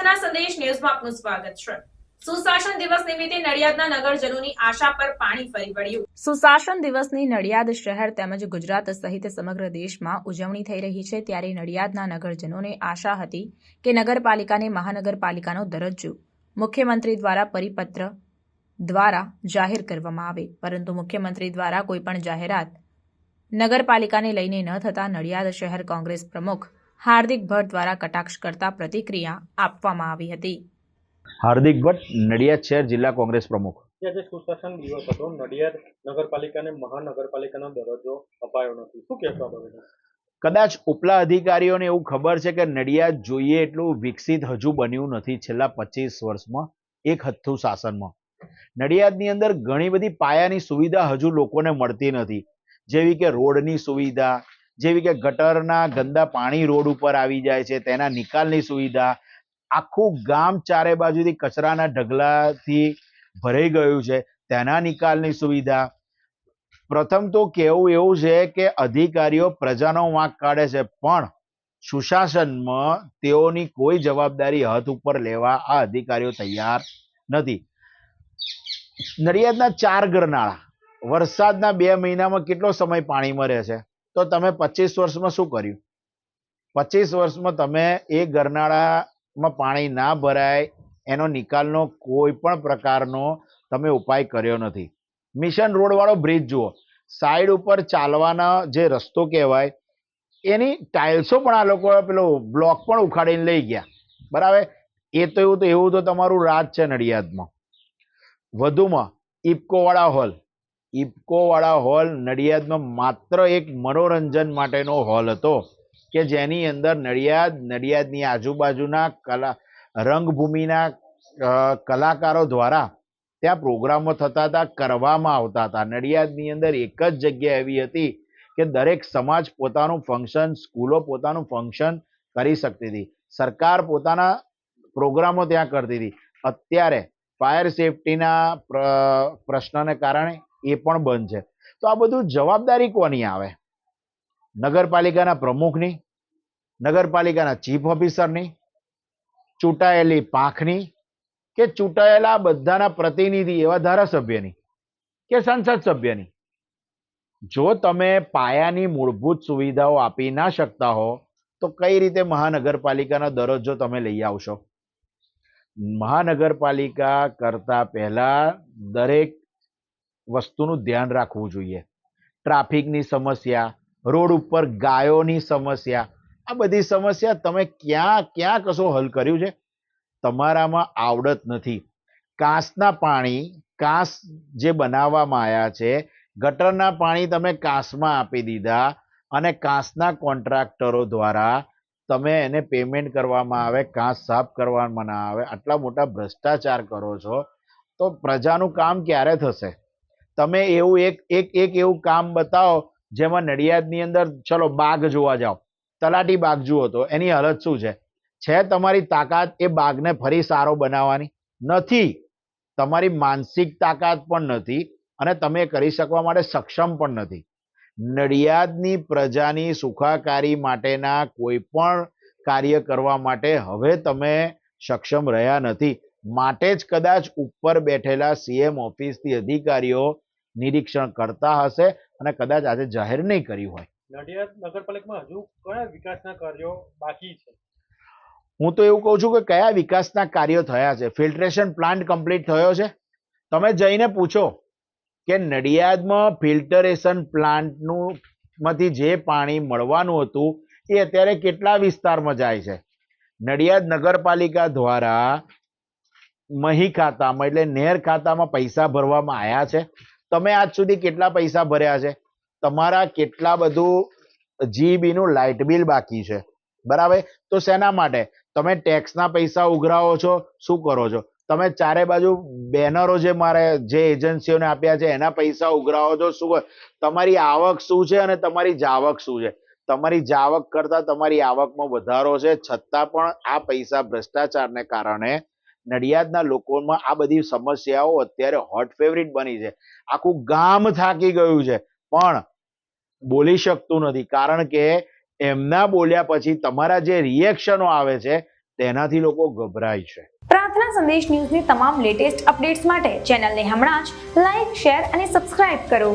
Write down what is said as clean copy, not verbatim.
પ્રાર્થના સંદેશ ન્યૂઝમાં આપનું સ્વાગત છે। સુશાસન દિવસ નિમિત્તે નડિયાદના નગરજનોની આશા પર પાણી ફરી વળ્યું। સુશાસન દિવસની નડિયાદ શહેર તેમજ ગુજરાત સહિત સમગ્ર દેશમાં ઉજવણી થઈ રહી છે, ત્યારે નડિયાદના નગરજનોને આશા હતી કે નગરપાલિકાને મહાનગરપાલિકાનો દરજ્જો મુખ્યમંત્રી દ્વારા પરિપત્ર દ્વારા જાહેર કરવામાં આવે, પરંતુ મુખ્યમંત્રી દ્વારા કોઈપણ જાહેરાત નગરપાલિકાને લઈને ન થતા નડિયાદ શહેર કોંગ્રેસ પ્રમુખ હાર્દિક ભટ્ટ દ્વારા કટાક્ષ કરતા પ્રતિક્રિયા આપવામાં આવી હતી। હાર્દિક ભટ્ટ, નડિયાદ શહેર જિલ્લા કોંગ્રેસ પ્રમુખ। આજે સુશાસન દિવસ હતો, નડિયાદ નગરપાલિકાને મહાનગરપાલિકાનો દરજ્જો અપાયો નથી, શું કહેશો આ બાબતે? કદાચ ઉપલા અધિકારીઓને એવું ખબર છે કે નડિયાદ જોઈએ એટલું વિકસિત હજુ બન્યું નથી છેલ્લા 25 વર્ષમાં એક હથ્થું શાસનમાં। નડિયાદની અંદર ઘણી બધી પાયાની સુવિધા હજુ લોકોને મળતી નથી, જેવી કે રોડની સુવિધા, જેવી કે ગટરના ગંદા પાણી રોડ ઉપર આવી જાય છે તેના નિકાલની સુવિધા, આખું ગામ ચારે બાજુથી કચરાના ઢગલાથી ભરાઈ ગયું છે તેના નિકાલની સુવિધા। પ્રથમ તો કહેવું એવું છે કે અધિકારીઓ પ્રજાનો વાંક કાઢે છે, પણ સુશાસનમાં તેઓની કોઈ જવાબદારી હાથ ઉપર લેવા આ અધિકારીઓ તૈયાર નથી। નડિયાદના 4 ગરનાળા વરસાદના 2 મહિનામાં કેટલો સમય પાણીમાં રહે છે, તો તમે 25 વર્ષમાં શું કર્યું? 25 વર્ષમાં તમે એ ગરનાળામાં પાણી ના ભરાય એનો નિકાલનો કોઈ પણ પ્રકારનો તમે ઉપાય કર્યો નથી। મિશન રોડ વાળો બ્રિજ જુઓ, સાઈડ ઉપર ચાલવાના જે રસ્તો કહેવાય એની ટાઇલ્સો પણ આ લોકો પેલો બ્લોક પણ ઉખાડીને લઈ ગયા, બરાબર? એવું તો તમારું રાજ છે નડિયાદમાં। વધુમાં ઇફકો વાળા હોલ નડિયાદમાં માત્ર એક મનોરંજન માટેનો હોલ હતો કે જેની અંદર નડિયાદની આજુબાજુના રંગભૂમિના કલાકારો દ્વારા ત્યાં પ્રોગ્રામો થતા હતા, કરવામાં આવતા હતા। નડિયાદની અંદર એક જ જગ્યા એવી હતી કે દરેક સમાજ પોતાનું ફંક્શન, સ્કૂલો પોતાનું ફંક્શન કરી શકતી હતી, સરકાર પોતાના પ્રોગ્રામો ત્યાં કરતી હતી। અત્યારે ફાયર સેફટીના પ્રશ્નને કારણે એ પણ બંધ છે। તો આ બધું જવાબદારી કોની આવે? નગરપાલિકાના પ્રમુખની, નગરપાલિકાના ચીફ ઓફિસરની, ચૂંટાયેલી પાંખની, કે ચૂંટાયેલા બધાના પ્રતિનિધિ એવા ધારાસભ્યની કે સંસદ સભ્યની? જો તમે પાયાની મૂળભૂત સુવિધાઓ આપી ના શકતા હો તો કઈ રીતે મહાનગરપાલિકાનો દરજ્જો તમે લઈ આવશો? મહાનગરપાલિકા કરતા પહેલા દરેક વસ્તુનું ધ્યાન રાખવું જોઈએ। ટ્રાફિકની સમસ્યા, રોડ ઉપર ગાયોની સમસ્યા, આ બધી સમસ્યા તમે ક્યાં કશો હલ કર્યું છે? તમારામાં આવડત નથી। કાંસ જે બનાવવામાં આવ્યા છે, ગટરના પાણી તમે કાંસમાં આપી દીધા અને કાંસના કોન્ટ્રાક્ટરો દ્વારા તમે એને પેમેન્ટ કરવામાં આવે, કાંસ સાફ કરવામાં ના આવે, આટલા મોટા ભ્રષ્ટાચાર કરો છો તો પ્રજાનું કામ ક્યારે થશે? તમે એવું એક એવું કામ બતાવો જેમાં નડિયાદની અંદર, ચલો બાગ જોવા જાઓ, તલાટી બાગ જુઓ તો એની હાલત શું છે? તમારી તાકાત એ બાગને ફરી સારો બનાવવાની? નથી, તમારી માનસિક તાકાત પણ નથી અને તમે કરી શકવા માટે સક્ષમ પણ નથી। નડિયાદની પ્રજાની સુખાકારી માટેના કોઈ પણ કાર્ય કરવા માટે હવે તમે સક્ષમ રહ્યા નથી, માટે જ કદાચ ઉપર બેઠેલા સીએમ ઓફિસથી અધિકારીઓ નિરીક્ષણ કરતા હશે અને કદાચ આજે જાહેર નહીં કર્યું હોય। નડિયાદ નગરપાલિકામાં હજુ કયા વિકાસના કાર્યો બાકી છે? હું તો એવું કહું છું કે કયા વિકાસના કાર્યો થયા છે? ફિલ્ટ્રેશન પ્લાન્ટ કમ્પ્લીટ થયો છે? તમે જઈને પૂછો કે નડિયાદમાં ફિલ્ટરેશન પ્લાન્ટનું માંથી જે પાણી મળવાનું હતું એ અત્યારે કેટલા વિસ્તારમાં જાય છે? નડિયાદ નગરપાલિકા દ્વારા મહી ખાતામાં એટલે નહેર ખાતામાં પૈસા ભરવામાં આવ્યા છે? તમે આજ સુધી કેટલા પૈસા ભર્યા છે? તમારા કેટલા બધું જીબી નું લાઇટ બિલ બાકી છે, બરાબર? તો શેના માટે તમે ટેક્સના પૈસા ઉઘરાવો છો? શું કરો છો તમે? ચારે બાજુ બેનરો જે એજન્સીઓને આપ્યા છે એના પૈસા ઉઘરાવો છો? શું? તમારી આવક શું છે અને તમારી જાવક શું છે? તમારી જાવક કરતા તમારી આવકમાં વધારો છે, છતાં પણ આ પૈસા ભ્રષ્ટાચારને કારણે નડિયાદના લોકોમાં આ બધી સમસ્યાઓ અત્યારે હોટ ફેવરિટ બની છે। આખું ગામ થાકી ગયું છે પણ બોલી શકતું નથી, કારણ કે એમના બોલ્યા પછી તમારા જે રિએક્શનો આવે છે તેનાથી લોકો ગભરાય છે. પ્રાર્થના સંદેશ ન્યૂઝની તમામ લેટેસ્ટ અપડેટ્સ માટે ચેનલને હમણાં જ લાઈક, શેર અને સબસ્ક્રાઇબ કરો.